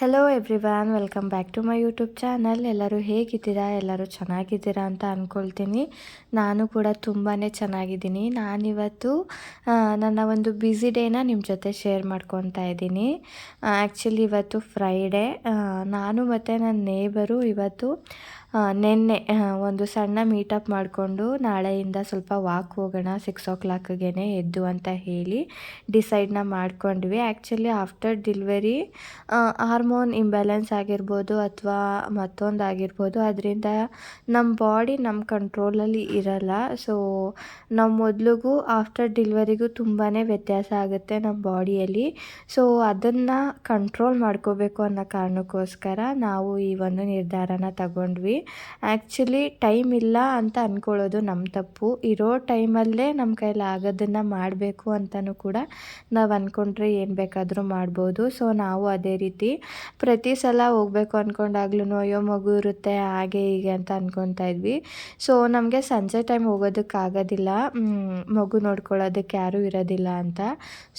Hello everyone, welcome back to my YouTube channel. ಎಲ್ಲರೂ ಹೇಗಿದ್ದೀರಾ? ಎಲ್ಲರೂ ಚೆನ್ನಾಗಿದ್ದೀರಾ ಅಂತ ಅಂದ್ಕೊಳ್ತೀನಿ. ನಾನು ಕೂಡ ತುಂಬಾ ಚೆನ್ನಾಗಿದ್ದೀನಿ. ನಾನಿವತ್ತು ನನ್ನ ಒಂದು ಬ್ಯುಸಿ ಡೇನ ನಿಮ್ಮ ಜೊತೆ ಶೇರ್ ಮಾಡ್ಕೊತಾ ಇದ್ದೀನಿ. ಆ್ಯಕ್ಚುಲಿ ಇವತ್ತು ಫ್ರೈಡೇ. ನಾನು ಮತ್ತು ನನ್ನ ನೇಬರು ಇವತ್ತು ನಿನ್ನೆ ಒಂದು ಸಣ್ಣ ಮೀಟಪ್ ಮಾಡಿಕೊಂಡು ನಾಳೆಯಿಂದ ಸ್ವಲ್ಪ ವಾಕ್ ಹೋಗೋಣ 6 o'clockಗೆ ಎದ್ದು ಅಂತ ಹೇಳಿ ಡಿಸೈಡ್ನ ಮಾಡ್ಕೊಂಡ್ವಿ. Actually after delivery hormone imbalance ಆಗಿರ್ಬೋದು ಅಥವಾ ಮತ್ತೊಂದು ಆಗಿರ್ಬೋದು, ಅದರಿಂದ ನಮ್ಮ ಬಾಡಿ ನಮ್ಮ ಕಂಟ್ರೋಲಲ್ಲಿ ಇರಲ್ಲ. ಸೊ ನಾವು ಮೊದಲಿಗೂ ಆಫ್ಟರ್ ಡೆಲಿವರಿಗೂ ತುಂಬಾ ವ್ಯತ್ಯಾಸ ಆಗುತ್ತೆ ನಮ್ಮ ಬಾಡಿಯಲ್ಲಿ. ಸೊ ಅದನ್ನು ಕಂಟ್ರೋಲ್ ಮಾಡ್ಕೋಬೇಕು ಅನ್ನೋ ಕಾರಣಕ್ಕೋಸ್ಕರ ನಾವು ಈ ಒಂದು ನಿರ್ಧಾರನ ತಗೊಂಡ್ವಿ. ಆ್ಯಕ್ಚುಲಿ ಟೈಮ್ ಇಲ್ಲ ಅಂತ ಅಂದ್ಕೊಳ್ಳೋದು ನಮ್ಮ ತಪ್ಪು. ಇರೋ ಟೈಮಲ್ಲೇ ನಮ್ಮ ಕೈಲಿ ಆಗೋದನ್ನು ಮಾಡಬೇಕು ಅಂತಲೂ ಕೂಡ ನಾವು ಅಂದ್ಕೊಂಡ್ರೆ ಏನು ಬೇಕಾದರೂ ಮಾಡ್ಬೋದು. ಸೊ ನಾವು ಅದೇ ರೀತಿ ಪ್ರತಿ ಸಲ ಹೋಗಬೇಕು ಅಂದ್ಕೊಂಡಾಗ್ಲೂ ಅಯ್ಯೋ ಮಗು ಇರುತ್ತೆ ಹಾಗೆ ಹೀಗೆ ಅಂತ ಅಂದ್ಕೊತಾ ಇದ್ವಿ. ಸೊ ನಮಗೆ ಸಂಜೆ ಟೈಮ್ ಹೋಗೋದಕ್ಕಾಗೋದಿಲ್ಲ, ಮಗು ನೋಡ್ಕೊಳ್ಳೋದಕ್ಕೆ ಯಾರೂ ಇರೋದಿಲ್ಲ ಅಂತ.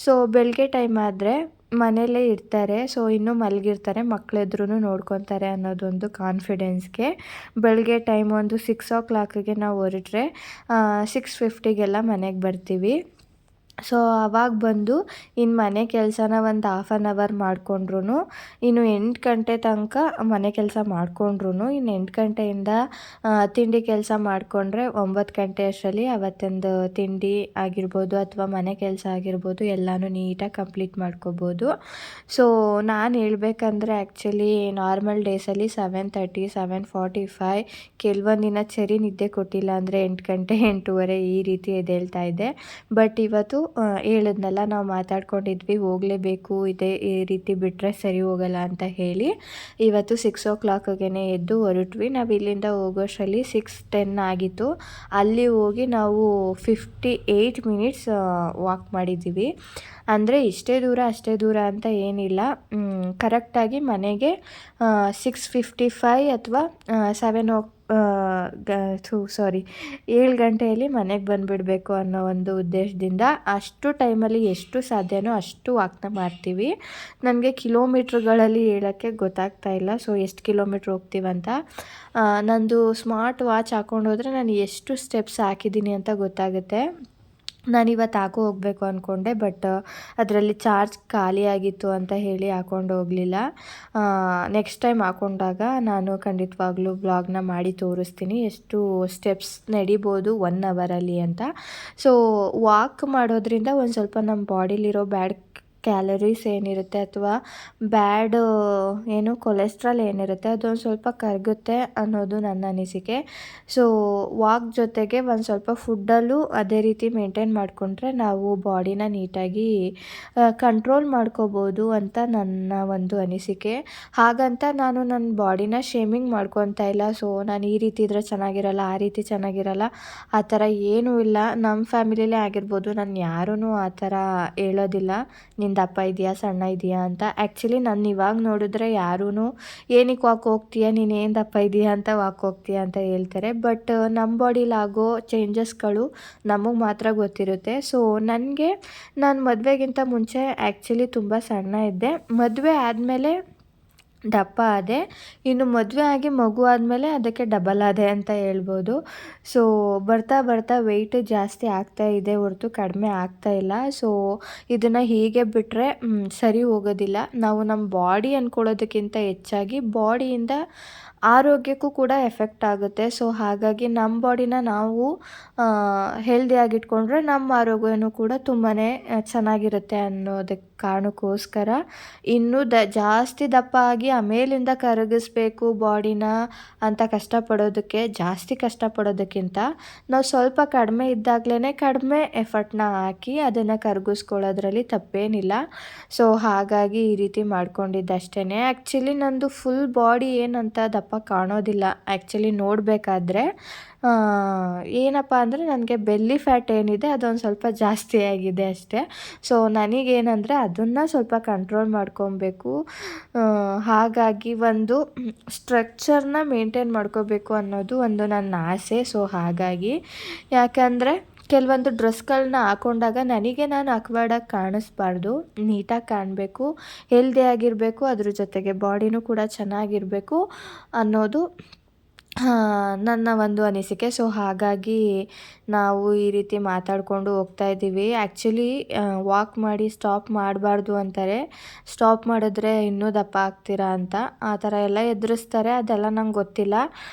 ಸೊ ಬೆಳಗ್ಗೆ ಟೈಮ್ ಆದರೆ ಮನೆಯಲ್ಲೇ ಇರ್ತಾರೆ, ಸೊ ಇನ್ನೂ ಮಲಗಿರ್ತಾರೆ, ಮಕ್ಕಳೆದ್ರೂ ನೋಡ್ಕೊತಾರೆ ಅನ್ನೋದೊಂದು ಕಾನ್ಫಿಡೆನ್ಸ್ಗೆ ಬೆಳಗ್ಗೆ ಟೈಮ್ ಒಂದು 6 o'clockಗೆ ನಾವು ಹೊರಟ್ರೆ 6:50ಗೆಲ್ಲ ಮನೆಗೆ ಬರ್ತೀವಿ. ಸೊ ಆವಾಗ ಬಂದು ಇನ್ನು ಮನೆ ಕೆಲಸನ ಒಂದು 1/2 ಮಾಡಿಕೊಂಡ್ರು, ಇನ್ನು 8 ಗಂಟೆ ತನಕ ಮನೆ ಕೆಲಸ ಮಾಡಿಕೊಂಡ್ರು, ಇನ್ನು 8 ಗಂಟೆಯಿಂದ ತಿಂಡಿ ಕೆಲಸ ಮಾಡಿಕೊಂಡ್ರೆ 9 ಗಂಟೆ ಅಷ್ಟರಲ್ಲಿ ಅವತ್ತೊಂದು ತಿಂಡಿ ಆಗಿರ್ಬೋದು ಅಥವಾ ಮನೆ ಕೆಲಸ ಆಗಿರ್ಬೋದು ಎಲ್ಲನೂ ನೀಟಾಗಿ ಕಂಪ್ಲೀಟ್ ಮಾಡ್ಕೋಬೋದು. ಸೊ ನಾನು ಹೇಳ್ಬೇಕಂದ್ರೆ ಆ್ಯಕ್ಚುಲಿ ನಾರ್ಮಲ್ ಡೇಸಲ್ಲಿ 7:30, 7:45, ಕೆಲವೊಂದು ದಿನ ಸರಿ ನಿದ್ದೆ ಕೊಟ್ಟಿಲ್ಲ ಅಂದರೆ 8 ಗಂಟೆ 8:30 ಈ ರೀತಿ ಎದ್ದೇಳ್ತಾ ಇದ್ದೆ. ಬಟ್ ಇವತ್ತು ಹೇಳಿದ್ನಲ್ಲ, ನಾವು ಮಾತಾಡ್ಕೊಂಡಿದ್ವಿ ಹೋಗಲೇಬೇಕು, ಈ ರೀತಿ ಬಿಟ್ಟರೆ ಸರಿ ಹೋಗಲ್ಲ ಅಂತ ಹೇಳಿ ಇವತ್ತು 6 o'clockಗೆ ಎದ್ದು ಹೊರಟ್ವಿ. ನಾವು ಇಲ್ಲಿಂದ ಹೋಗೋಷ್ಟರಲ್ಲಿ 6:10 ಆಗಿತ್ತು. ಅಲ್ಲಿ ಹೋಗಿ ನಾವು 58 ಮಿನಿಟ್ಸ್ ವಾಕ್ ಮಾಡಿದ್ದೀವಿ. ಅಂದರೆ ಇಷ್ಟೇ ದೂರ ಅಷ್ಟೇ ದೂರ ಅಂತ ಏನಿಲ್ಲ, ಕರೆಕ್ಟಾಗಿ ಮನೆಗೆ 6:55 ಅಥವಾ 7 ಗಂಟೆಯಲ್ಲಿ ಮನೆಗೆ ಬಂದುಬಿಡಬೇಕು ಅನ್ನೋ ಒಂದು ಉದ್ದೇಶದಿಂದ ಅಷ್ಟು ಟೈಮಲ್ಲಿ ಎಷ್ಟು ಸಾಧ್ಯನೋ ಅಷ್ಟು ವಾಕ್ನ ಮಾಡ್ತೀವಿ. ನನಗೆ ಕಿಲೋಮೀಟ್ರ್ಗಳಲ್ಲಿ ಹೇಳೋಕ್ಕೆ ಗೊತ್ತಾಗ್ತಾ ಇಲ್ಲ, ಸೊ ಎಷ್ಟು ಕಿಲೋಮೀಟ್ರ್ ಹೋಗ್ತೀವಂತ. ನಂದು ಸ್ಮಾರ್ಟ್ ವಾಚ್ ಹಾಕ್ಕೊಂಡೋದ್ರೆ ನಾನು ಎಷ್ಟು ಸ್ಟೆಪ್ಸ್ ಹಾಕಿದ್ದೀನಿ ಅಂತ ಗೊತ್ತಾಗುತ್ತೆ. ನಾನಿವತ್ತು ಹೋಗಬೇಕು ಅಂದ್ಕೊಂಡೆ, ಬಟ್ ಅದರಲ್ಲಿ ಚಾರ್ಜ್ ಖಾಲಿಯಾಗಿತ್ತು ಅಂತ ಹೇಳಿ ಹಾಕ್ಕೊಂಡು ಹೋಗಲಿಲ್ಲ. ನೆಕ್ಸ್ಟ್ ಟೈಮ್ ಹಾಕ್ಕೊಂಡಾಗ ನಾನು ಖಂಡಿತವಾಗ್ಲೂ ಬ್ಲಾಗ್ನ ಮಾಡಿ ತೋರಿಸ್ತೀನಿ ಎಷ್ಟು ಸ್ಟೆಪ್ಸ್ ನಡಿಬೋದು 1 ಅವರಲ್ಲಿ ಅಂತ. ಸೊ ವಾಕ್ ಮಾಡೋದ್ರಿಂದ ಒಂದು ಸ್ವಲ್ಪ ನಮ್ಮ ಬಾಡಿಲಿರೋ ಬ್ಯಾಡ್ ಕ್ಯಾಲರೀಸ್ ಏನಿರುತ್ತೆ ಅಥವಾ ಬ್ಯಾಡ್ ಕೊಲೆಸ್ಟ್ರಾಲ್ ಏನಿರುತ್ತೆ ಅದೊಂದು ಸ್ವಲ್ಪ ಕರಗುತ್ತೆ ಅನ್ನೋದು ನನ್ನ ಅನಿಸಿಕೆ. ಸೊ ವಾಕ್ ಜೊತೆಗೆ ಒಂದು ಸ್ವಲ್ಪ ಫುಡ್ಡಲ್ಲೂ ಅದೇ ರೀತಿ ಮೇಂಟೈನ್ ಮಾಡಿಕೊಂಡ್ರೆ ನಾವು ಬಾಡಿನ ನೀಟಾಗಿ ಕಂಟ್ರೋಲ್ ಮಾಡ್ಕೋಬೋದು ಅಂತ ನನ್ನ ಒಂದು ಅನಿಸಿಕೆ. ಹಾಗಂತ ನಾನು ನನ್ನ ಬಾಡಿನ ಶೇಮಿಂಗ್ ಮಾಡ್ಕೊತಾ ಇಲ್ಲ. ಸೊ ನಾನು ಈ ರೀತಿ ಇದ್ದರೆ ಚೆನ್ನಾಗಿರಲ್ಲ, ಆ ರೀತಿ ಚೆನ್ನಾಗಿರಲ್ಲ, ಆ ಥರ ಏನೂ ಇಲ್ಲ. ನಮ್ಮ ಫ್ಯಾಮಿಲಿಲೇ ಆಗಿರ್ಬೋದು, ನಾನು ಯಾರೂ ಆ ಥರ ಹೇಳೋದಿಲ್ಲ ನಿಂದು ದಪ್ಪ ಇದೆಯಾ ಸಣ್ಣ ಇದೆಯಾ ಅಂತ. ಆ್ಯಕ್ಚುಲಿ ನಾನು ಇವಾಗ ನೋಡಿದ್ರೆ ಯಾರೂ ಏನಕ್ಕೆ ವಾಕ್ ಹೋಗ್ತೀಯಾ, ನೀನು ಏನು ದಪ್ಪ ಇದೆಯಾ ಅಂತ ವಾಕ್ ಹೋಗ್ತೀಯಾ ಅಂತ ಹೇಳ್ತಾರೆ. ಬಟ್ ನಮ್ಮ ಬಾಡಿಲಾಗೋ ಚೇಂಜಸ್ಗಳು ನಮಗೆ ಮಾತ್ರ ಗೊತ್ತಿರುತ್ತೆ. ಸೊ ನಾನು ಮದುವೆಗಿಂತ ಮುಂಚೆ ಆ್ಯಕ್ಚುಲಿ ತುಂಬ ಸಣ್ಣ ಇದ್ದೆ. ಮದುವೆ ಆದಮೇಲೆ ದಪ್ಪ ಆದೆ, ಇನ್ನು ಮದುವೆ ಆಗಿ ಮಗು ಆದಮೇಲೆ ಅದಕ್ಕೆ ಡಬಲ್ ಆದೆ ಅಂತ ಹೇಳ್ಬೋದು. ಸೊ ಬರ್ತಾ ಬರ್ತಾ ವೆಯ್ಟ್ ಜಾಸ್ತಿ ಆಗ್ತಾ ಇದೆ ಹೊರತು ಕಡಿಮೆ ಆಗ್ತಾ ಇಲ್ಲ. ಸೊ ಇದನ್ನು ಹೀಗೆ ಬಿಟ್ಟರೆ ಸರಿ ಹೋಗೋದಿಲ್ಲ. ನಾವು ನಮ್ಮ ಬಾಡಿ ಅಂದ್ಕೊಳ್ಳೋದಕ್ಕಿಂತ ಹೆಚ್ಚಾಗಿ ಬಾಡಿಯಿಂದ ಆರೋಗ್ಯಕ್ಕೂ ಕೂಡ ಎಫೆಕ್ಟ್ ಆಗುತ್ತೆ. ಸೊ ಹಾಗಾಗಿ ನಮ್ಮ ಬಾಡಿನ ನಾವು ಹೆಲ್ದಿಯಾಗಿಟ್ಕೊಂಡ್ರೆ ನಮ್ಮ ಆರೋಗ್ಯನೂ ಕೂಡ ತುಂಬಾ ಚೆನ್ನಾಗಿರುತ್ತೆ ಅನ್ನೋದಕ್ಕೆ ಕಾರಣಕ್ಕೋಸ್ಕರ ಇನ್ನೂ ಜಾಸ್ತಿ ದಪ್ಪ ಆಗಿ ಆಮೇಲಿಂದ ಕರಗಿಸ್ಬೇಕು ಬಾಡಿನ ಅಂತ ಜಾಸ್ತಿ ಕಷ್ಟಪಡೋದಕ್ಕಿಂತ ನಾವು ಸ್ವಲ್ಪ ಕಡಿಮೆ ಇದ್ದಾಗಲೇ ಕಡಿಮೆ ಎಫರ್ಟ್ನ ಹಾಕಿ ಅದನ್ನು ಕರಗಿಸ್ಕೊಳ್ಳೋದ್ರಲ್ಲಿ ತಪ್ಪೇನಿಲ್ಲ. ಸೊ ಹಾಗಾಗಿ ಈ ರೀತಿ ಮಾಡ್ಕೊಂಡಿದ್ದಷ್ಟೇ. ಆ್ಯಕ್ಚುಲಿ ನಂದು ಫುಲ್ ಬಾಡಿ ಏನಂತ ದಪ್ಪ ಕಾಣೋದಿಲ್ಲ. ಆ್ಯಕ್ಚುಲಿ ನೋಡಬೇಕಾದ್ರೆ ಏನಪ್ಪ ಅಂದರೆ ನನಗೆ ಬೆಲ್ಲಿ ಫ್ಯಾಟ್ ಏನಿದೆ ಅದೊಂದು ಸ್ವಲ್ಪ ಜಾಸ್ತಿ ಆಗಿದೆ ಅಷ್ಟೇ. ಸೊ ನನಗೇನಂದರೆ ಅದನ್ನು ಸ್ವಲ್ಪ ಕಂಟ್ರೋಲ್ ಮಾಡ್ಕೊಬೇಕು. ಹಾಗಾಗಿ ಒಂದು ಸ್ಟ್ರಕ್ಚರ್ನ ಮೇಂಟೈನ್ ಮಾಡ್ಕೋಬೇಕು ಅನ್ನೋದು ಒಂದು ನನ್ನ ಆಸೆ. ಸೊ ಹಾಗಾಗಿ ಯಾಕಂದರೆ ಕೆಲವೊಂದು ಡ್ರೆಸ್ಗಳನ್ನ ಹಾಕೊಂಡಾಗ ನನಗೆ ನಾನು ಆಕ್ವರ್ಡಾಗಿ ಕಾಣಿಸ್ಬಾರ್ದು, ನೀಟಾಗಿ ಕಾಣಬೇಕು, ಹೆಲ್ದಿಯಾಗಿರಬೇಕು, ಅದ್ರ ಜೊತೆಗೆ ಬಾಡಿನೂ ಕೂಡ ಚೆನ್ನಾಗಿರಬೇಕು ಅನ್ನೋದು ನನ್ನ ಒಂದು ಅನಿಸಿಕೆ. ಸೊ ಹಾಗಾಗಿ ನಾವು ಈ ರೀತಿ ಮಾತಾಡಿಕೊಂಡು ಹೋಗ್ತಾ ಇದ್ದೀವಿ. ಆ್ಯಕ್ಚುಲಿ ವಾಕ್ ಮಾಡಿ ಸ್ಟಾಪ್ ಮಾಡಬಾರ್ದು ಅಂತಾರೆ. ಸ್ಟಾಪ್ ಮಾಡಿದ್ರೆ ಇನ್ನೂ ದಪ್ಪ ಆಗ್ತೀರಾ ಅಂತ ಆ ಥರ ಎಲ್ಲ ಎದುರಿಸ್ತಾರೆ. ಅದೆಲ್ಲ ನಂಗೆ ಗೊತ್ತಿಲ್ಲ.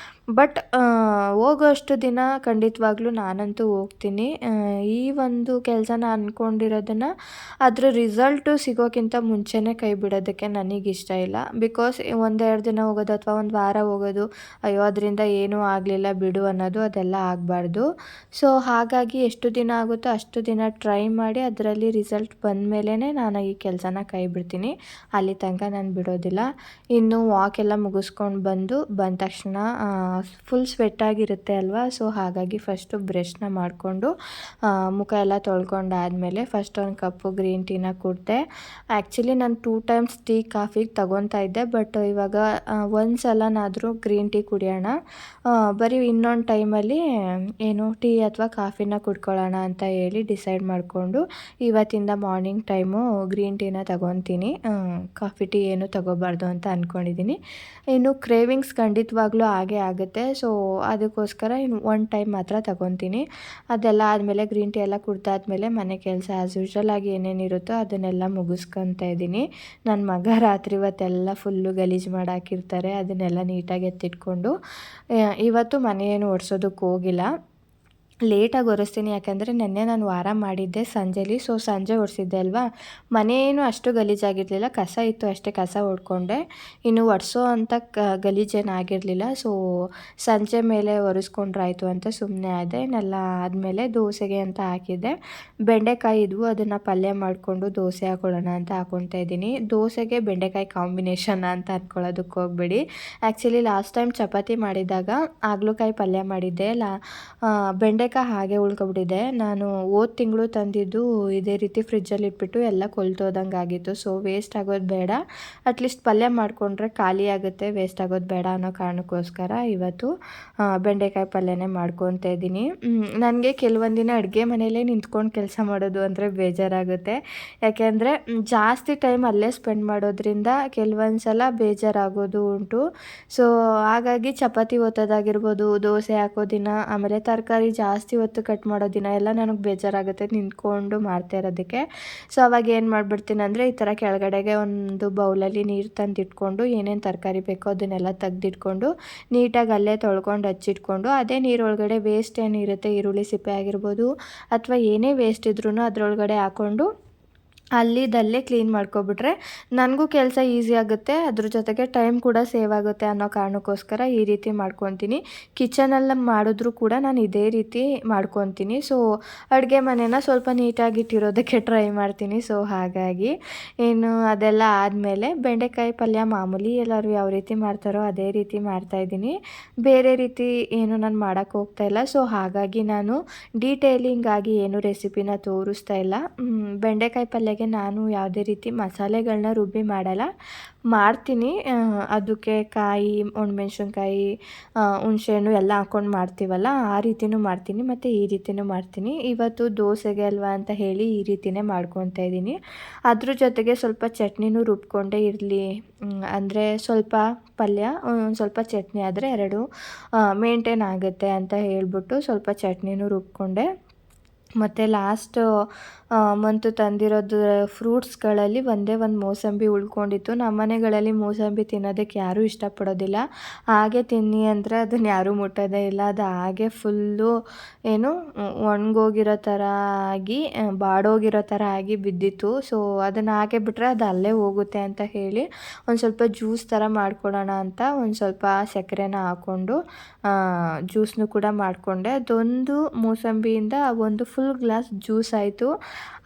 ಬಟ್ ಹೋಗೋಷ್ಟು ದಿನ ಖಂಡಿತವಾಗ್ಲೂ ನಾನಂತೂ ಹೋಗ್ತೀನಿ. ಈ ಒಂದು ಕೆಲಸನ ಅಂದ್ಕೊಂಡಿರೋದನ್ನು ಅದರ ರಿಸಲ್ಟು ಸಿಗೋಕ್ಕಿಂತ ಮುಂಚೆನೇ ಕೈ ಬಿಡೋದಕ್ಕೆ ನನಗಿಷ್ಟ ಇಲ್ಲ. ಬಿಕಾಸ್ ಒಂದೆರಡು ದಿನ ಹೋಗೋದು ಅಥವಾ ಒಂದು ವಾರ ಹೋಗೋದು, ಅಯ್ಯೋ ಅದರಿಂದ ಏನೂ ಆಗಲಿಲ್ಲ ಬಿಡು ಅನ್ನೋದು ಅದೆಲ್ಲ ಆಗಬಾರ್ದು. ಸೊ ಹಾಗಾಗಿ ಎಷ್ಟು ದಿನ ಆಗುತ್ತೋ ಅಷ್ಟು ದಿನ ಟ್ರೈ ಮಾಡಿ ಅದರಲ್ಲಿ ರಿಸಲ್ಟ್ ಬಂದ ಮೇಲೇ ನಾನು ಈ ಕೆಲಸನ ಕೈ ಬಿಡ್ತೀನಿ. ಅಲ್ಲಿ ತನಕ ನಾನು ಬಿಡೋದಿಲ್ಲ. ಇನ್ನು ವಾಕೆಲ್ಲ ಮುಗಿಸ್ಕೊಂಡು ಬಂದ ತಕ್ಷಣ ಫುಲ್ ಸ್ವೆಟ್ಟಾಗಿರುತ್ತೆ ಅಲ್ವಾ. ಸೊ ಹಾಗಾಗಿ ಫಸ್ಟು ಬ್ರಷ್ನ ಮಾಡಿಕೊಂಡು ಮುಖ ಎಲ್ಲ ತೊಳ್ಕೊಂಡಾದಮೇಲೆ ಫಸ್ಟ್ ಒಂದು ಕಪ್ಪು ಗ್ರೀನ್ ಟೀನ ಕುಡಿದೆ. ಆ್ಯಕ್ಚುಲಿ ನಾನು 2 ಟೈಮ್ಸ್ ಟೀ ಕಾಫಿಗೆ ತಗೊತಾ ಇದ್ದೆ. ಬಟ್ ಇವಾಗ ಒಂದು ಸಲನಾದರೂ ಗ್ರೀನ್ ಟೀ ಕುಡಿಯೋಣ, ಬರೀ ಇನ್ನೊಂದು ಟೈಮಲ್ಲಿ ಏನು ಟೀ ಅಥವಾ ಕಾಫಿನ ಕುಡ್ಕೊಳ್ಳೋಣ ಅಂತ ಹೇಳಿ ಡಿಸೈಡ್ ಮಾಡಿಕೊಂಡು ಇವತ್ತಿಂದ ಮಾರ್ನಿಂಗ್ ಟೈಮು ಗ್ರೀನ್ ಟೀನ ತಗೊತೀನಿ. ಕಾಫಿ ಟೀ ಏನು ತಗೋಬಾರ್ದು ಅಂತ ಅಂದ್ಕೊಂಡಿದ್ದೀನಿ. ಇನ್ನು ಕ್ರೇವಿಂಗ್ಸ್ ಖಂಡಿತವಾಗ್ಲೂ ಆಗೇ ಆಗುತ್ತೆ. ಸೊ ಅದಕ್ಕೋಸ್ಕರ ಇನ್ನು ಒಂದು ಟೈಮ್ ಮಾತ್ರ ತಗೊತೀನಿ. ಅದೆಲ್ಲ ಆದಮೇಲೆ ಗ್ರೀನ್ ಟೀ ಎಲ್ಲ ಕುಡ್ದಾದ್ಮೇಲೆ ಮನೆ ಕೆಲಸ ಆ್ಯಸ್ ಯೂಶ್ವಲ್ ಆಗಿ ಏನೇನಿರುತ್ತೋ ಅದನ್ನೆಲ್ಲ ಮುಗಿಸ್ಕೊತಾ ಇದ್ದೀನಿ. ನನ್ನ ಮಗ ರಾತ್ರಿ ಹೊತ್ತೆಲ್ಲ ಫುಲ್ಲು ಗಲೀಜು ಮಾಡಿ ಹಾಕಿರ್ತಾರೆ. ಅದನ್ನೆಲ್ಲ ನೀಟಾಗಿ ಎತ್ತಿಟ್ಕೊಂಡು ಇವತ್ತು ಮನೆ ಏನು ಒರೆಸೋದಕ್ಕೆ ಹೋಗಿಲ್ಲ. ಲೇಟಾಗಿ ಒರೆಸ್ತೀನಿ. ಯಾಕಂದರೆ ನೆನ್ನೆ ನಾನು ವಾರ ಮಾಡಿದ್ದೆ ಸಂಜೆಲಿ. ಸೊ ಸಂಜೆ ಒರೆಸಿದ್ದೆ ಅಲ್ವಾ, ಮನೇನು ಅಷ್ಟು ಗಲೀಜಾಗಿರಲಿಲ್ಲ, ಕಸ ಇತ್ತು ಅಷ್ಟೇ, ಕಸ ಹೊಡ್ಕೊಂಡೆ. ಇನ್ನು ಒರೆಸೋ ಅಂಥ ಗಲೀಜೇನು ಆಗಿರಲಿಲ್ಲ. ಸೊ ಸಂಜೆ ಮೇಲೆ ಒರೆಸ್ಕೊಂಡ್ರಾಯ್ತು ಅಂತ ಸುಮ್ಮನೆ ಆದೆ. ಇನ್ನೆಲ್ಲ ಆದಮೇಲೆ ದೋಸೆಗೆ ಅಂತ ಹಾಕಿದ್ದೆ. ಬೆಂಡೆಕಾಯಿ ಇದ್ವು, ಅದನ್ನು ಪಲ್ಯ ಮಾಡಿಕೊಂಡು ದೋಸೆ ಹಾಕೊಳ್ಳೋಣ ಅಂತ ಹಾಕ್ಕೊತಾ ಇದ್ದೀನಿ. ದೋಸೆಗೆ ಬೆಂಡೆಕಾಯಿ ಕಾಂಬಿನೇಷನ್ ಅಂತ ಅಂದ್ಕೊಳ್ಳೋದಕ್ಕೆ ಹೋಗಬೇಡಿ. ಆ್ಯಕ್ಚುಲಿ ಲಾಸ್ಟ್ ಟೈಮ್ ಚಪಾತಿ ಮಾಡಿದಾಗ ಹಾಗಲಕಾಯಿ ಪಲ್ಯ ಮಾಡಿದ್ದೆ. ಬೆಂಡೆಕಾಯಿ ಹಾಗೆ ಉಳ್ಕೊಬಿಟ್ಟಿದೆ. ನಾನು ಹೋದ ತಿಂಗಳು ತಂದಿದ್ದು ಇದೇ ರೀತಿ ಫ್ರಿಜ್ಜಲ್ಲಿ ಇಟ್ಬಿಟ್ಟು ಎಲ್ಲ ಕೊಳ್ತೋದಂಗೆ ಆಗಿತ್ತು. ಸೊ ವೇಸ್ಟ್ ಆಗೋದು ಬೇಡ, ಅಟ್ಲೀಸ್ಟ್ ಪಲ್ಯ ಮಾಡಿಕೊಂಡ್ರೆ ಖಾಲಿ ಆಗುತ್ತೆ, ವೇಸ್ಟ್ ಆಗೋದು ಬೇಡ ಅನ್ನೋ ಕಾರಣಕ್ಕೋಸ್ಕರ ಇವತ್ತು ಬೆಂಡೆಕಾಯಿ ಪಲ್ಯನೇ ಮಾಡ್ಕೊತಾ ಇದ್ದೀನಿ. ನನಗೆ ಕೆಲವೊಂದಿನ ಅಡುಗೆ ಮನೆಯಲ್ಲೇ ನಿಂತ್ಕೊಂಡು ಕೆಲಸ ಮಾಡೋದು ಅಂದರೆ ಬೇಜಾರಾಗುತ್ತೆ. ಯಾಕೆಂದರೆ ಜಾಸ್ತಿ ಟೈಮ್ ಅಲ್ಲೇ ಸ್ಪೆಂಡ್ ಮಾಡೋದ್ರಿಂದ ಕೆಲವೊಂದು ಸಲ ಬೇಜಾರಾಗೋದು ಉಂಟು. ಸೊ ಹಾಗಾಗಿ ಚಪಾತಿ ಒತ್ತೋದಾಗಿರ್ಬೋದು, ದೋಸೆ ಹಾಕೋ ದಿನ, ಆಮೇಲೆ ತರಕಾರಿ ಜಾಸ್ತಿ ಹೊತ್ತು ಕಟ್ ಮಾಡೋ ದಿನ ಎಲ್ಲ ನನಗೆ ಬೇಜಾರಾಗುತ್ತೆ ನಿಂತ್ಕೊಂಡು ಮಾಡ್ತಾ ಇರೋದಕ್ಕೆ. ಸೊ ಅವಾಗ ಏನು ಮಾಡಿಬಿಡ್ತೀನಿ ಅಂದರೆ ಈ ಥರ ಕೆಳಗಡೆಗೆ ಒಂದು ಬೌಲಲ್ಲಿ ನೀರು ತಂದಿಟ್ಕೊಂಡು ಏನೇನು ತರಕಾರಿ ಬೇಕೋ ಅದನ್ನೆಲ್ಲ ತೆಗೆದಿಟ್ಕೊಂಡು ನೀಟಾಗಿ ಅಲ್ಲೇ ತೊಳ್ಕೊಂಡು ಹಚ್ಚಿಟ್ಕೊಂಡು ಅದೇ ನೀರೊಳಗಡೆ ವೇಸ್ಟ್ ಏನಿರುತ್ತೆ, ಈರುಳ್ಳಿ ಸಿಪ್ಪೆ ಆಗಿರ್ಬೋದು ಅಥವಾ ಏನೇ ವೇಸ್ಟ್ ಇದ್ರೂ ಅದರೊಳಗಡೆ ಹಾಕ್ಕೊಂಡು ಅಲ್ಲಿದಲ್ಲೇ ಕ್ಲೀನ್ ಮಾಡ್ಕೊಬಿಟ್ರೆ ನನಗೂ ಕೆಲಸ ಈಸಿ ಆಗುತ್ತೆ, ಅದ್ರ ಜೊತೆಗೆ ಟೈಮ್ ಕೂಡ ಸೇವ್ ಆಗುತ್ತೆ ಅನ್ನೋ ಕಾರಣಕ್ಕೋಸ್ಕರ ಈ ರೀತಿ ಮಾಡ್ಕೊತೀನಿ. ಕಿಚನಲ್ಲಿ ಮಾಡಿದ್ರೂ ಕೂಡ ನಾನು ಇದೇ ರೀತಿ ಮಾಡ್ಕೊತೀನಿ. ಸೊ ಅಡುಗೆ ಮನೆನ ಸ್ವಲ್ಪ ನೀಟಾಗಿಟ್ಟಿರೋದಕ್ಕೆ ಟ್ರೈ ಮಾಡ್ತೀನಿ. ಸೊ ಹಾಗಾಗಿ ಇನ್ನು ಅದೆಲ್ಲ ಆದಮೇಲೆ ಬೆಂಡೆಕಾಯಿ ಪಲ್ಯ ಮಾಮೂಲಿ ಎಲ್ಲರೂ ಯಾವ ರೀತಿ ಮಾಡ್ತಾರೋ ಅದೇ ರೀತಿ ಮಾಡ್ತಾಯಿದ್ದೀನಿ. ಬೇರೆ ರೀತಿ ಏನು ನಾನು ಮಾಡೋಕ್ಕೆ ಹೋಗ್ತಾಯಿಲ್ಲ. ಸೊ ಹಾಗಾಗಿ ನಾನು ಡೀಟೇಲಿಂಗ್ ಆಗಿ ಏನು ರೆಸಿಪಿನ ತೋರಿಸ್ತಾ ಇಲ್ಲ. ಬೆಂಡೆಕಾಯಿ ಪಲ್ಯ ನಾನು ಯಾವುದೇ ರೀತಿ ಮಸಾಲೆಗಳನ್ನ ರುಬ್ಬಿ ಮಾಡಲ್ಲ, ಮಾಡ್ತೀನಿ. ಅದಕ್ಕೆ ಕಾಯಿ, ಒಣಮೆಣ್ಸಿನ್ಕಾಯಿ, ಹುಣಸೆಹಣ್ಣು ಎಲ್ಲ ಹಾಕ್ಕೊಂಡು ಮಾಡ್ತೀವಲ್ಲ ಆ ರೀತಿಯೂ ಮಾಡ್ತೀನಿ ಮತ್ತು ಈ ರೀತಿಯೂ ಮಾಡ್ತೀನಿ. ಇವತ್ತು ದೋಸೆಗೆ ಅಲ್ವಾ ಅಂತ ಹೇಳಿ ಈ ರೀತಿಯೇ ಮಾಡ್ಕೊತಾ ಇದ್ದೀನಿ. ಅದ್ರ ಜೊತೆಗೆ ಸ್ವಲ್ಪ ಚಟ್ನಿನೂ ರುಬ್ಕೊಂಡೇ ಇರಲಿ ಅಂದರೆ ಸ್ವಲ್ಪ ಪಲ್ಯ ಒಂದು ಸ್ವಲ್ಪ ಚಟ್ನಿ ಆದರೆ ಎರಡು ಮೇಂಟೈನ್ ಆಗುತ್ತೆ ಅಂತ ಹೇಳ್ಬಿಟ್ಟು ಸ್ವಲ್ಪ ಚಟ್ನಿನೂ ರುಬ್ಕೊಂಡೆ. ಮತ್ತು ಲಾಸ್ಟ್ ಮಂತು ತಂದಿರೋದು ಫ್ರೂಟ್ಸ್ಗಳಲ್ಲಿ ಒಂದೇ ಒಂದು ಮೋಸಂಬಿ ಉಳ್ಕೊಂಡಿತ್ತು. ನಮ್ಮ ಮನೆಗಳಲ್ಲಿ ಮೋಸಂಬಿ ತಿನ್ನೋದಕ್ಕೆ ಯಾರೂ ಇಷ್ಟಪಡೋದಿಲ್ಲ. ಹಾಗೆ ತಿನ್ನಿ ಅಂದರೆ ಅದನ್ನು ಯಾರೂ ಮುಟ್ಟೋದೇ ಇಲ್ಲ. ಅದು ಹಾಗೆ ಫುಲ್ಲು ಏನು ಒಣಗೋಗಿರೋ ಥರ ಆಗಿ ಬಾಡೋಗಿರೋ ಥರ ಆಗಿ ಬಿದ್ದಿತ್ತು. ಸೊ ಅದನ್ನು ಹಾಗೆ ಬಿಟ್ಟರೆ ಅದು ಅಲ್ಲೇ ಹೋಗುತ್ತೆ ಅಂತ ಹೇಳಿ ಒಂದು ಸ್ವಲ್ಪ ಜ್ಯೂಸ್ ಥರ ಮಾಡ್ಕೊಡೋಣ ಅಂತ ಒಂದು ಸ್ವಲ್ಪ ಸಕ್ಕರೆನ ಹಾಕ್ಕೊಂಡು ಜ್ಯೂಸ್ನು ಕೂಡ ಮಾಡಿಕೊಂಡೆ. ಅದೊಂದು ಮೋಸಂಬಿಯಿಂದ ಒಂದು ಫುಲ್ ಗ್ಲಾಸ್ ಜ್ಯೂಸ್ ಆಯಿತು.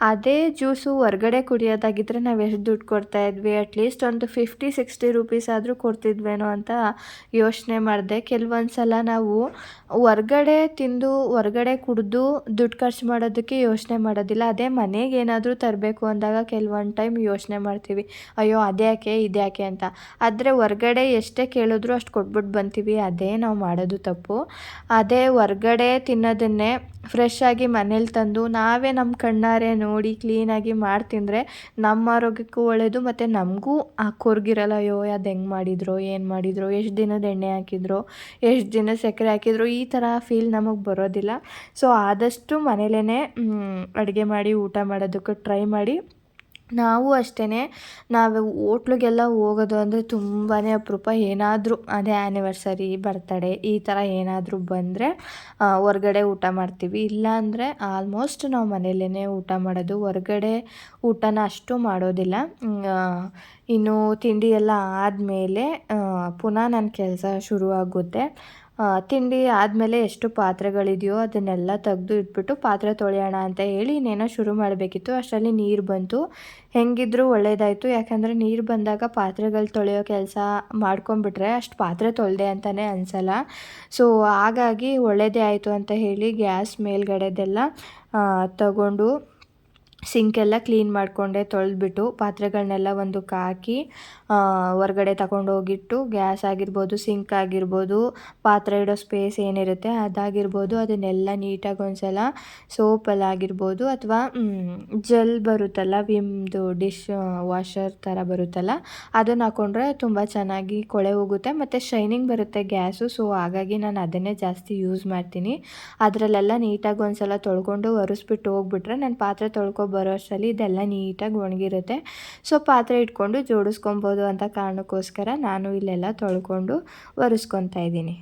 ಅದೇ ಜ್ಯೂಸು ಹೊರ್ಗಡೆ ಕುಡಿಯೋದಾಗಿದ್ದರೆ ನಾವು ಎಷ್ಟು ದುಡ್ಡು ಕೊಡ್ತಾಯಿದ್ವಿ, ಅಟ್ಲೀಸ್ಟ್ ಒಂದು 50-60 ರುಪೀಸ್ ಆದರೂ ಕೊಡ್ತಿದ್ವೇನೋ ಅಂತ ಯೋಚನೆ ಮಾಡಿದೆ. ಕೆಲವೊಂದು ಸಲ ನಾವು ಹೊರ್ಗಡೆ ತಿಂದು ಹೊರ್ಗಡೆ ಕುಡಿದು ದುಡ್ಡು ಖರ್ಚು ಮಾಡೋದಕ್ಕೆ ಯೋಚನೆ ಮಾಡೋದಿಲ್ಲ. ಅದೇ ಮನೆಗೆ ಏನಾದರೂ ತರಬೇಕು ಅಂದಾಗ ಕೆಲವೊಂದು ಟೈಮ್ ಯೋಚನೆ ಮಾಡ್ತೀವಿ, ಅಯ್ಯೋ ಅದ್ಯಾಕೆ ಇದ್ಯಾಕೆ ಅಂತ. ಆದರೆ ಹೊರ್ಗಡೆ ಎಷ್ಟೇ ಕೇಳಿದ್ರು ಅಷ್ಟು ಕೊಟ್ಬಿಟ್ಟು ಬಂತೀವಿ, ಅದೇ ನಾವು ಮಾಡೋದು ತಪ್ಪು. ಅದೇ ಹೊರ್ಗಡೆ ತಿನ್ನೋದನ್ನೇ ಫ್ರೆಶ್ ಆಗಿ ಮನೇಲಿ ತಂದು ನಾವೇ ನಮ್ಮ ಕಣ್ಣಾರೆ ನೋಡಿ ಕ್ಲೀನಾಗಿ ಮಾಡಿ ತಿಂದರೆ ನಮ್ಮ ಆರೋಗ್ಯಕ್ಕೂ ಒಳ್ಳೆಯದು, ಮತ್ತು ನಮಗೂ ಆ ಕೊರ್ಗಿರಲ್ಲ. ಅಯ್ಯೋ ಅದು ಹೆಂಗೆ ಮಾಡಿದ್ರು, ಏನು ಮಾಡಿದ್ರು, ಎಷ್ಟು ದಿನದ ಎಣ್ಣೆ ಹಾಕಿದ್ರು, ಎಷ್ಟು ದಿನ ಸಕ್ಕರೆ ಹಾಕಿದ್ರು, ಈ ಥರ ಫೀಲ್ ನಮಗೆ ಬರೋದಿಲ್ಲ. ಸೊ ಆದಷ್ಟು ಮನೇಲೇ ಅಡುಗೆ ಮಾಡಿ ಊಟ ಮಾಡೋದಕ್ಕೆ ಟ್ರೈ ಮಾಡಿ. ನಾವು ಅಷ್ಟೇ, ನಾವು ಹೋಟ್ಲಿಗೆಲ್ಲ ಹೋಗೋದು ಅಂದರೆ ತುಂಬಾ ಅಪರೂಪ. ಏನಾದರೂ ಅದೇ ಆ್ಯನಿವರ್ಸರಿ, ಬರ್ತಡೇ ಈ ಥರ ಏನಾದರೂ ಬಂದರೆ ಹೊರ್ಗಡೆ ಊಟ ಮಾಡ್ತೀವಿ. ಇಲ್ಲಾಂದರೆ ಆಲ್ಮೋಸ್ಟ್ ನಾವು ಮನೆಯಲ್ಲೇ ಊಟ ಮಾಡೋದು. ಹೊರ್ಗಡೆ ಊಟನ ಅಷ್ಟು ಮಾಡೋದಿಲ್ಲ. ಇನ್ನು ತಿಂಡಿ ಎಲ್ಲ ಆದಮೇಲೆ ಪುನಃ ನನ್ನ ಕೆಲಸ ಶುರುವಾಗುತ್ತೆ. ತಿಂಡಿ ಆದಮೇಲೆ ಎಷ್ಟು ಪಾತ್ರೆಗಳಿದೆಯೋ ಅದನ್ನೆಲ್ಲ ತೆಗೆದು ಇಟ್ಬಿಟ್ಟು ಪಾತ್ರೆ ತೊಳೆಯೋಣ ಅಂತ ಹೇಳಿ ಇನ್ನೇನೋ ಶುರು ಮಾಡಬೇಕಿತ್ತು. ಅಷ್ಟರಲ್ಲಿ ನೀರು ಬಂತು. ಹೆಂಗಿದ್ರೂ ಒಳ್ಳೆಯದಾಯಿತು, ಯಾಕಂದರೆ ನೀರು ಬಂದಾಗ ಪಾತ್ರೆಗಳು ತೊಳೆಯೋ ಕೆಲಸ ಮಾಡ್ಕೊಂಬಿಟ್ರೆ ಅಷ್ಟು ಪಾತ್ರೆ ತೊಳೆದೆ ಅಂತಲೇ ಅನಿಸಲ್ಲ. ಸೊ ಹಾಗಾಗಿ ಒಳ್ಳೆಯದೇ ಆಯಿತು ಅಂತ ಹೇಳಿ ಗ್ಯಾಸ್ ಮೇಲ್ಗಡೆದೆಲ್ಲ ತಗೊಂಡು ಸಿಂಕೆಲ್ಲ ಕ್ಲೀನ್ ಮಾಡಿಕೊಂಡೆ, ತೊಳೆದ್ಬಿಟ್ಟು ಪಾತ್ರೆಗಳನ್ನೆಲ್ಲ ಒಂದಕ್ಕೆ ಹಾಕಿ ಹೊರ್ಗಡೆ ತಗೊಂಡೋಗಿಟ್ಟು ಗ್ಯಾಸ್ ಆಗಿರ್ಬೋದು, ಸಿಂಕ್ ಆಗಿರ್ಬೋದು, ಪಾತ್ರೆ ಇಡೋ ಸ್ಪೇಸ್ ಏನಿರುತ್ತೆ ಅದಾಗಿರ್ಬೋದು, ಅದನ್ನೆಲ್ಲ ನೀಟಾಗಿ ಒಂದ್ಸಲ ಸೋಪಲ್ಲಾಗಿರ್ಬೋದು ಅಥವಾ ಜೆಲ್ ಬರುತ್ತಲ್ಲ, ವಿಮ್ದು ಡಿಶ್ ವಾಷರ್ ಥರ ಬರುತ್ತಲ್ಲ, ಅದನ್ನು ಹಾಕ್ಕೊಂಡ್ರೆ ತುಂಬ ಚೆನ್ನಾಗಿ ಕೊಳೆ ಹೋಗುತ್ತೆ ಮತ್ತು ಶೈನಿಂಗ್ ಬರುತ್ತೆ ಗ್ಯಾಸು. ಸೊ ಹಾಗಾಗಿ ನಾನು ಅದನ್ನೇ ಜಾಸ್ತಿ ಯೂಸ್ ಮಾಡ್ತೀನಿ. ಅದರಲ್ಲೆಲ್ಲ ನೀಟಾಗಿ ಒಂದ್ಸಲ ತೊಳ್ಕೊಂಡು ಒರೆಸ್ಬಿಟ್ಟು ಹೋಗ್ಬಿಟ್ರೆ ನಾನು ಪಾತ್ರೆ ಬರೋ ಅಷ್ಟರಲ್ಲಿ ಇದೆಲ್ಲ ನೀಟಾಗಿ ಒಣಗಿರುತ್ತೆ. ಸೊ ಪಾತ್ರೆ ಇಟ್ಕೊಂಡು ಜೋಡಿಸ್ಕೊಬೋದು ಅಂತ ಕಾರಣಕ್ಕೋಸ್ಕರ ನಾನು ಇಲ್ಲೆಲ್ಲ ತೊಳ್ಕೊಂಡು ಒರೆಸ್ಕೊತಾ ಇದ್ದೀನಿ.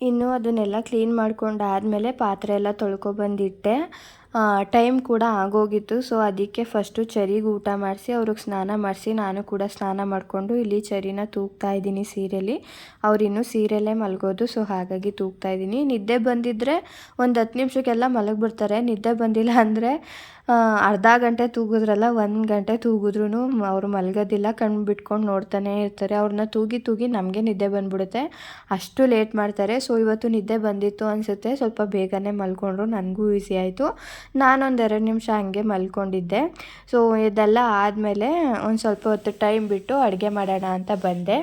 ಇನ್ನು ಅದನ್ನೆಲ್ಲ ಕ್ಲೀನ್ ಮಾಡ್ಕೊಂಡಾದಮೇಲೆ ಪಾತ್ರೆ ಎಲ್ಲ ತೊಳ್ಕೊಬಂದಿಟ್ಟೆ. ಟೈಮ್ ಕೂಡ ಆಗೋಗಿತ್ತು. ಸೊ ಅದಕ್ಕೆ ಫಸ್ಟು ಚರಿಗೆ ಊಟ ಮಾಡಿಸಿ ಅವ್ರಿಗೆ ಸ್ನಾನ ಮಾಡಿಸಿ ನಾನು ಕೂಡ ಸ್ನಾನ ಮಾಡಿಕೊಂಡು ಇಲ್ಲಿ ಚರಿನ ತೂಗ್ತಾ ಇದ್ದೀನಿ ಸೀರೆಯಲ್ಲಿ. ಅವರಿನ್ನೂ ಸೀರೆಯಲ್ಲೇ ಮಲಗೋದು. ಸೊ ಹಾಗಾಗಿ ತೂಗ್ತಾ ಇದ್ದೀನಿ. ನಿದ್ದೆ ಬಂದಿದ್ದರೆ ಒಂದು 10 ನಿಮಿಷಕ್ಕೆಲ್ಲ ಮಲಗಿಬಿಡ್ತಾರೆ. ನಿದ್ದೆ ಬಂದಿಲ್ಲ ಅಂದರೆ ಅರ್ಧ ಗಂಟೆ ತೂಗಿದ್ರಲ್ಲ 1 ಗಂಟೆ ತೂಗಿದ್ರೂ ಅವರು ಮಲಗೋದಿಲ್ಲ, ಕಣ್ಣು ಬಿಟ್ಕೊಂಡು ನೋಡ್ತಾನೆ ಇರ್ತಾರೆ. ಅವ್ರನ್ನ ತೂಗಿ ನಮಗೆ ನಿದ್ದೆ ಬಂದ್ಬಿಡುತ್ತೆ, ಅಷ್ಟು ಲೇಟ್ ಮಾಡ್ತಾರೆ. ಸೊ ಇವತ್ತು ನಿದ್ದೆ ಬಂದಿತ್ತು ಅನಿಸುತ್ತೆ, ಸ್ವಲ್ಪ ಬೇಗನೆ ಮಲ್ಕೊಂಡ್ರು, ನನಗೂ ಈಸಿ ಆಯಿತು. ನಾನೊಂದು 2 ನಿಮಿಷ ಹಂಗೆ ಮಲ್ಕೊಂಡಿದ್ದೆ. ಸೊ ಇದೆಲ್ಲ ಆದಮೇಲೆ ಒಂದು ಸ್ವಲ್ಪ ಹೊತ್ತು ಟೈಮ್ ಬಿಟ್ಟು ಅಡುಗೆ ಮಾಡೋಣ ಅಂತ ಬಂದೆ.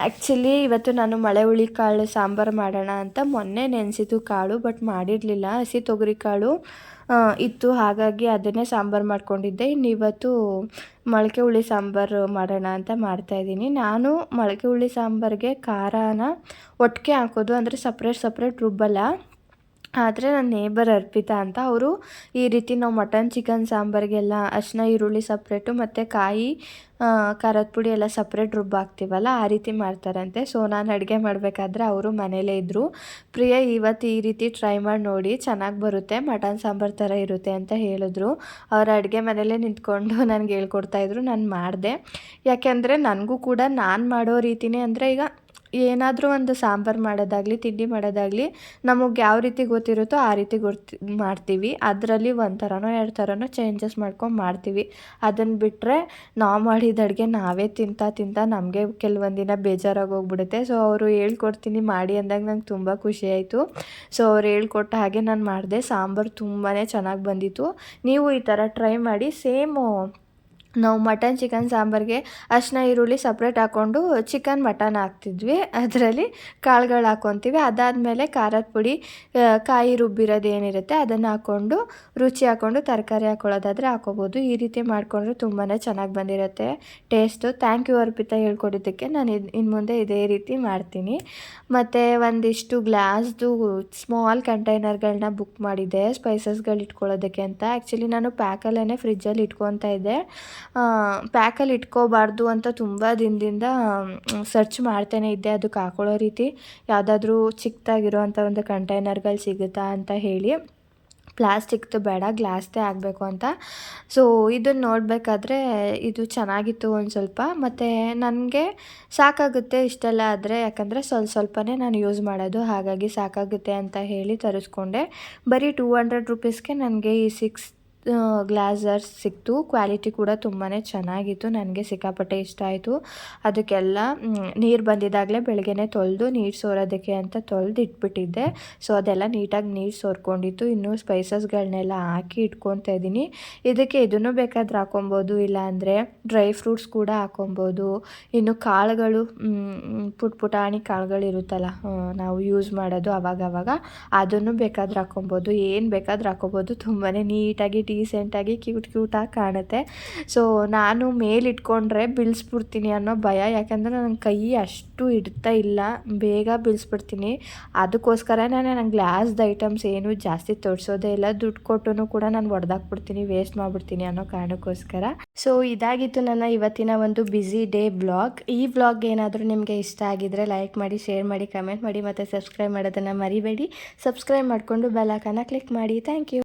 ಆ್ಯಕ್ಚುಲಿ ಇವತ್ತು ನಾನು ಮಳೆ ಹುಳಿ ಕಾಳು ಸಾಂಬಾರು ಮಾಡೋಣ ಅಂತ ಮೊನ್ನೆ ನೆನೆಸಿದ್ದು ಕಾಳು, ಬಟ್ ಮಾಡಿರಲಿಲ್ಲ. ಹಸಿ ತೊಗರಿ ಕಾಳು ಇತ್ತು, ಹಾಗಾಗಿ ಅದನ್ನೇ ಸಾಂಬಾರು ಮಾಡ್ಕೊಂಡಿದ್ದೆ. ಇನ್ನು ಇವತ್ತು ಮೊಳಕೆ ಹುಳಿ ಸಾಂಬಾರು ಮಾಡೋಣ ಅಂತ ಮಾಡ್ತಾಯಿದ್ದೀನಿ. ನಾನು ಮೊಳಕೆ ಹುಳಿ ಸಾಂಬಾರಿಗೆ ಖಾರನ ಒಟ್ಟಿಗೆ ಹಾಕೋದು, ಅಂದರೆ ಸಪ್ರೇಟ್ ರುಬ್ಬಲ್ಲ. ಆದರೆ ನನ್ನ ನೇಬರ್ ಅರ್ಪಿತಾ ಅಂತ, ಅವರು ಈ ರೀತಿ ನಾವು ಮಟನ್ ಚಿಕನ್ ಸಾಂಬಾರಿಗೆಲ್ಲ ಅರಿಶಿನ ಈರುಳ್ಳಿ ಸಪ್ರೇಟು ಮತ್ತು ಕಾಯಿ ಖಾರದ ಪುಡಿ ಎಲ್ಲ ಸಪ್ರೇಟ್ ರುಬ್ಬಾಕ್ತೀವಲ್ಲ ಆ ರೀತಿ ಮಾಡ್ತಾರಂತೆ. ಸೊ ನಾನು ಅಡುಗೆ ಮಾಡಬೇಕಾದ್ರೆ ಅವರು ಮನೇಲೇ ಇದ್ದರು. ಪ್ರಿಯ ಇವತ್ತು ಈ ರೀತಿ ಟ್ರೈ ಮಾಡಿ ನೋಡಿ, ಚೆನ್ನಾಗಿ ಬರುತ್ತೆ, ಮಟನ್ ಸಾಂಬಾರು ಥರ ಇರುತ್ತೆ ಅಂತ ಹೇಳಿದ್ರು. ಅವ್ರ ಅಡುಗೆ ಮನೇಲೇ ನಿಂತ್ಕೊಂಡು ನನಗೆ ಹೇಳ್ಕೊಡ್ತಾಯಿದ್ರು. ನಾನು ಮಾಡಿದೆ, ಯಾಕೆಂದರೆ ನನಗೂ ಕೂಡ ನಾನು ಮಾಡೋ ರೀತಿಯೇ, ಅಂದರೆ ಈಗ ಏನಾದರೂ ಒಂದು ಸಾಂಬಾರು ಮಾಡೋದಾಗಲಿ ತಿಂಡಿ ಮಾಡೋದಾಗಲಿ ನಮಗೆ ಯಾವ ರೀತಿ ಗೊತ್ತಿರುತ್ತೋ ಆ ರೀತಿ ಮಾಡ್ತೀವಿ. ಅದರಲ್ಲಿ 1 ಥರನೋ 2 ಥರನೋ ಚೇಂಜಸ್ ಮಾಡ್ಕೊಂಡು ಮಾಡ್ತೀವಿ. ಅದನ್ನು ಬಿಟ್ಟರೆ ನಾವು ಮಾಡಿದ ಅಡುಗೆ ನಾವೇ ತಿಂತಾ ನಮಗೆ ಕೆಲವೊಂದು ದಿನ ಬೇಜಾರಾಗೋಗ್ಬಿಡುತ್ತೆ. ಸೊ ಅವರು ಹೇಳ್ಕೊಡ್ತೀನಿ ಮಾಡಿ ಅಂದಾಗ ನಂಗೆ ತುಂಬ ಖುಷಿ ಆಯಿತು. ಸೊ ಅವ್ರು ಹೇಳ್ಕೊಟ್ಟ ಹಾಗೆ ನಾನು ಮಾಡಿದೆ. ಸಾಂಬಾರು ತುಂಬಾ ಚೆನ್ನಾಗಿ ಬಂದಿತ್ತು. ನೀವು ಈ ಥರ ಟ್ರೈ ಮಾಡಿ. ಸೇಮು ನಾವು ಮಟನ್ ಚಿಕನ್ ಸಾಂಬಾರಿಗೆ ಅರಿಶಿನ ಈರುಳ್ಳಿ ಸಪ್ರೇಟ್ ಹಾಕ್ಕೊಂಡು ಚಿಕನ್ ಮಟನ್ ಹಾಕ್ತಿದ್ವಿ, ಅದರಲ್ಲಿ ಕಾಳುಗಳು ಹಾಕ್ಕೊತೀವಿ. ಅದಾದಮೇಲೆ ಖಾರದ ಪುಡಿ, ಕಾಯಿ ರುಬ್ಬಿರೋದು ಏನಿರುತ್ತೆ ಅದನ್ನು ಹಾಕ್ಕೊಂಡು ರುಚಿ ಹಾಕ್ಕೊಂಡು ತರಕಾರಿ ಹಾಕ್ಕೊಳ್ಳೋದಾದರೆ ಹಾಕ್ಕೋಬೋದು. ಈ ರೀತಿ ಮಾಡಿಕೊಂಡ್ರೆ ತುಂಬಾ ಚೆನ್ನಾಗಿ ಬಂದಿರುತ್ತೆ ಟೇಸ್ಟು. ಥ್ಯಾಂಕ್ ಯು ಅರ್ಪಿತಾ ಹೇಳ್ಕೊಟ್ಟಿದ್ದಕ್ಕೆ. ನಾನು ಇನ್ನು ಮುಂದೆ ಇದೇ ರೀತಿ ಮಾಡ್ತೀನಿ. ಮತ್ತು ಒಂದಿಷ್ಟು ಗ್ಲಾಸ್ದು ಸ್ಮಾಲ್ ಕಂಟೈನರ್ಗಳನ್ನ ಬುಕ್ ಮಾಡಿದ್ದೆ ಸ್ಪೈಸಸ್ಗಳು ಇಟ್ಕೊಳ್ಳೋದಕ್ಕೆ ಅಂತ. ಆ್ಯಕ್ಚುಲಿ ನಾನು ಪ್ಯಾಕಲ್ಲೇ ಫ್ರಿಜ್ಜಲ್ಲಿ ಇಟ್ಕೊತಾ ಇದ್ದೆ. ಪ್ಯಾಕಲ್ಲಿ ಇಟ್ಕೋಬಾರ್ದು ಅಂತ ತುಂಬ ದಿನದಿಂದ ಸರ್ಚ್ ಮಾಡ್ತಾನೆ ಇದ್ದೆ, ಅದಕ್ಕೆ ಹಾಕೊಳ್ಳೋ ರೀತಿ ಯಾವುದಾದ್ರೂ ಚಿಕ್ಕದಾಗಿರೋ ಅಂಥ ಒಂದು ಕಂಟೈನರ್ಗಳು ಸಿಗುತ್ತಾ ಅಂತ ಹೇಳಿ. ಪ್ಲಾಸ್ಟಿಕ್ದು ಬೇಡ, ಗ್ಲಾಸ್ದೇ ಆಗಬೇಕು ಅಂತ. ಸೊ ಇದನ್ನು ನೋಡಬೇಕಾದ್ರೆ ಇದು ಚೆನ್ನಾಗಿತ್ತು ಒಂದು ಸ್ವಲ್ಪ. ಮತ್ತು ನನಗೆ ಸಾಕಾಗುತ್ತೆ ಇಷ್ಟೆಲ್ಲ ಆದರೆ, ಯಾಕಂದರೆ ಸ್ವಲ್ಪನೇ ನಾನು ಯೂಸ್ ಮಾಡೋದು, ಹಾಗಾಗಿ ಸಾಕಾಗುತ್ತೆ ಅಂತ ಹೇಳಿ ತರಿಸ್ಕೊಂಡೆ. ಬರೀ 200 ರುಪೀಸ್ಗೆ ನನಗೆ ಈ 6 ಗ್ಲಾಸರ್ಸ್ ಸಿಕ್ತು. ಕ್ವಾಲಿಟಿ ಕೂಡ ತುಂಬಾ ಚೆನ್ನಾಗಿತ್ತು, ನನಗೆ ಸಿಕ್ಕಾಪಟ್ಟೆ ಇಷ್ಟ ಆಯಿತು. ಅದಕ್ಕೆಲ್ಲ ನೀರು ಬಂದಿದ್ದಾಗಲೇ ಬೆಳಗ್ಗೆನೇ ತೊಳೆದು ನೀರು ಸೋರೋದಕ್ಕೆ ಅಂತ ತೊಳೆದು ಇಟ್ಬಿಟ್ಟಿದ್ದೆ. ಸೊ ಅದೆಲ್ಲ ನೀಟಾಗಿ ನೀರು ಸೋರ್ಕೊಂಡಿತ್ತು. ಇನ್ನು ಸ್ಪೈಸಸ್ಗಳನ್ನೆಲ್ಲ ಹಾಕಿ ಇಟ್ಕೊತಾ ಇದ್ದೀನಿ. ಇದಕ್ಕೆ ಇದನ್ನು ಬೇಕಾದ್ರೆ ಹಾಕೊಬೋದು, ಇಲ್ಲಾಂದರೆ ಡ್ರೈ ಫ್ರೂಟ್ಸ್ ಕೂಡ ಹಾಕೊಬೋದು. ಇನ್ನು ಕಾಳುಗಳು, ಪುಟಾಣಿ ಕಾಳುಗಳಿರುತ್ತಲ್ಲ, ನಾವು ಯೂಸ್ ಮಾಡೋದು ಅವಾಗವಾಗ, ಅದನ್ನು ಬೇಕಾದ್ರೆ ಹಾಕೊಬೋದು, ಏನು ಬೇಕಾದ್ರೆ ಹಾಕೊಬೋದು. ತುಂಬಾ ನೀಟಾಗಿ ಡೀಸೆಂಟಾಗಿ ಕ್ಯೂಟಾಗಿ ಕಾಣುತ್ತೆ. ಸೊ ನಾನು ಮೇಲಿಟ್ಕೊಂಡ್ರೆ ಬೀಳಿಸ್ಬಿಡ್ತೀನಿ ಅನ್ನೋ ಭಯ, ಯಾಕಂದರೆ ನನ್ನ ಕೈ ಅಷ್ಟು ಇಡ್ತಾ ಇಲ್ಲ, ಬೇಗ ಬೀಳಿಸ್ಬಿಡ್ತೀನಿ. ಅದಕ್ಕೋಸ್ಕರನೇ ನಾನು ಗ್ಲಾಸ್ದು ಐಟಮ್ಸ್ ಏನು ಜಾಸ್ತಿ ತೋರಿಸೋದೇ ಇಲ್ಲ. ದುಡ್ಡು ಕೊಟ್ಟು ಕೂಡ ನಾನು ಹೊಡೆದಾಕ್ಬಿಡ್ತೀನಿ, ವೇಸ್ಟ್ ಮಾಡಿಬಿಡ್ತೀನಿ ಅನ್ನೋ ಕಾರಣಕ್ಕೋಸ್ಕರ. ಸೊ ಇದಾಗಿತ್ತು ನನ್ನ ಇವತ್ತಿನ ಒಂದು ಬ್ಯುಸಿ ಡೇ ವ್ಲಾಗ್. ಈ ವ್ಲಾಗ್ ಏನಾದರೂ ನಿಮಗೆ ಇಷ್ಟ ಆಗಿದ್ದರೆ ಲೈಕ್ ಮಾಡಿ, ಶೇರ್ ಮಾಡಿ, ಕಮೆಂಟ್ ಮಾಡಿ ಮತ್ತು ಸಬ್ಸ್ಕ್ರೈಬ್ ಮಾಡೋದನ್ನು ಮರಿಬೇಡಿ. ಸಬ್ಸ್ಕ್ರೈಬ್ ಮಾಡಿಕೊಂಡು ಬೆಲ್ ಐಕಾನ್ನ ಕ್ಲಿಕ್ ಮಾಡಿ. Thank you.